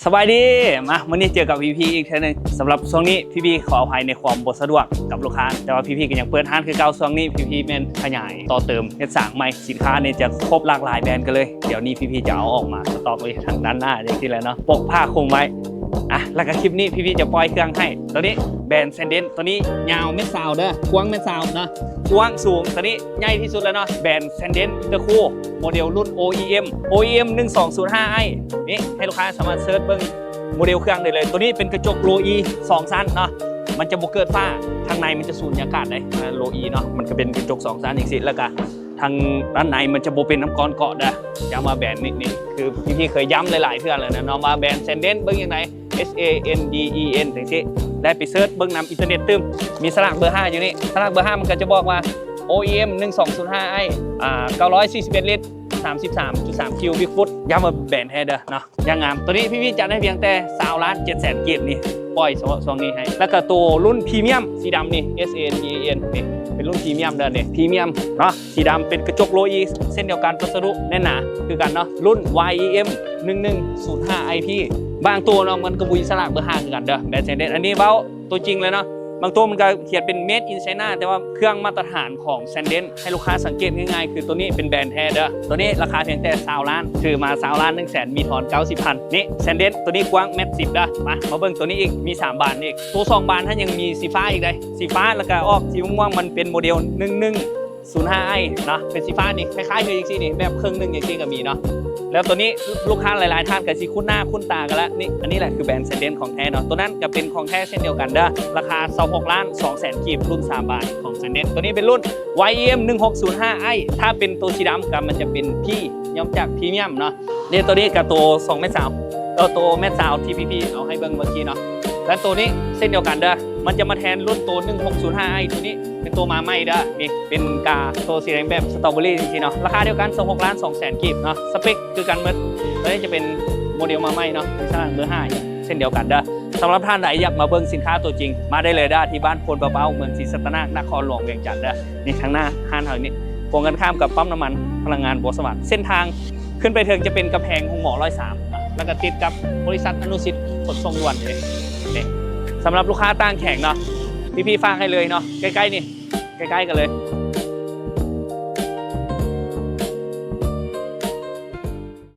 สบายดีมาวันนี้เจอกับพีอีกเท่านึงสำหรับช่วงนี้พีขออภัยในความบ่สะดวกกับลูกค้าแต่ว่าพีก็ยังเปิดร้านคือเก่าช่วงนี้พีเป็นขยายต่อเติมเฮ็ดสร้างใหม่สินค้าเนี่ยจะครบหลากหลายแบรนด์กันเลยเดี๋ยวนี้พีจะเอาออกมาสต็อกไว้ทางด้านหน้าอย่างที่แล้วเนาะปกผ้าคลุมไว้แล้วก็คลิปนี้พีจะปล่อยเครื่องให้ตัวนี้แบรนด์เซนเดนตัวนี้ยาวเม็ดซาวเด้อกว้างเม็ดซาวนะกว้างสูงตัวนี้ใหญ่ที่สุดแล้วเนาะแบรนด์เซนเดนอินเตอร์คูโมเดลรุ่น OEM 1205i นี่ให้ลูกค้าสามารถเซิร์ชเบิ่งโมเดลเครื่องได้เลยตัวนี้เป็นกระจกโลอี2ชั้นเนาะมันจะบ่เกิดฝ้าทางในมันจะสูญญากาศได้โลอีเนาะมันก็เป็นกระจก2ชั้นอย่างสิแล้วก็ทางด้านในมันจะบ่เป็นน้ำก้อนเกาะได้จะมาแบรนด์นี่คือพี่เคยย้ำหลายๆเทื่อแล้วนะเนาะมาแบรนด์เซนเดนเบิ่งยังไง SANDEN จังซี่ได้ไปเซิร์ชเบิ่งนำอินเทอร์เน็ตตึมมีสลักเบอร์5อยู่นี่สลักเบอร์5มันก็จะบอกว่า OEM 1205i 941 ลิตร33.3 คิวบิกฟุตย้ำมาแบรนด์แท้เด้อเนาะยังงามตัวนี้พี่จัดให้เพียงแต่20,700,000เกียรตินี่ปล่อยช่วงนี้ให้แล้วก็ตัวรุ่นพรีเมียมสีดำนี่ SANDEN นี่เป็นรุ่นพรีเมียมเด้อนี่พรีเมียมเนาะสีดำเป็นกระจกโลอีเส้นเดียวกันวัสดุแน่นหนาคือกันเนาะรุ่น YEM 1105IP บางตัวเนาะมันก็บุยสลักเบอร์5คือกันเด้อแบรนด์เซนเดนอันนี้เว้าตัวจริงเลยเนาะบางตัวมันก็เขียนเป็น Made in China แต่ว่าเครื่องมาตรฐานของเซนเดนให้ลูกค้าสังเกตง่ายๆคือตัวนี้เป็นแบรนด์แท้เด้อตัวนี้ราคาเพียงแต่20 ล้านถือมา20 ล้าน 100,000 มีถอน 90,000นี่เซนเดนตัวนี้กว้างเมตร10เด้อมาเบิ่งตัวนี้อีกมี3 บานอีกตัว2 บานถ้ายังมีสีฟ้าอีกเลยสีฟ้าแล้วก็ออกสีม่วงมันเป็นโมเดล1105i เนาะเป็นสีฟ้านี่คล้ายๆคืออย่างซี่นี่แบบครึ่งนึงอย่างซี่ก็มีเนาะแล้วตัวนี้ลูกค้าหลายๆท่านก็สิคุ้นหน้าคุ้นตากันแล้วนี่อันนี้แหละคือแบรนด์เซนเดนของแท้เนาะตัวนั้นก็เป็นของแท้เช่นเดียวกันเด้อราคา26,200,000 กีบรุ่น3 บาทของเซนเดนตัวนี้เป็นรุ่น YEM 1605i ถ้าเป็นตัวสีดำก็มันจะเป็นพี่ย่อมจากพรีเมียมเนาะนี่ตัวนี้กับตัว2 เมตร 3ตัวเมตร 3ที่พี่เอาให้เบิ่งเมื่อกี้เนาะและตัวนี้เส้นเดียวกันเด้อมันจะมาแทนรุ่นตัว 1605i ตัวนี้เป็นตัวมาใหม่เด้อนี่เป็นกาตัวสีแดงแบบสตรอเบอรี่จริงๆเนาะราคาเดียวกัน26,200,000 กีบเนาะสเปคคือกันหมดตัวนี้จะเป็นโมเดลมาใหม่เนาะเป็นสลักเบอร์5เส้นเดียวกันเด้อสำหรับท่านไหนอยากมาเบิ่งสินค้าตัวจริงมาได้เลยเด้อที่บ้านโพนเบาๆเมืองศรีสัตนานครหลวงเวียงจันทร์เด้อนี่ข้างหน้าห้างเฮานี่ตรงกันข้ามกับปั๊มน้ำมันพลังงานบัวสวรรค์เส้นทางขึ้นไปถึงจะเป็นกำแพงของหมอ103แล้วก็ติดกับบริษัทอนุสิทธิ์ขนส่งด่วนเลยนี่สำหรับลูกค้าต่างแข่งเนาะพี่ฝากให้เลยเนาะใกล้ๆนี่ใกล้ๆกันเลย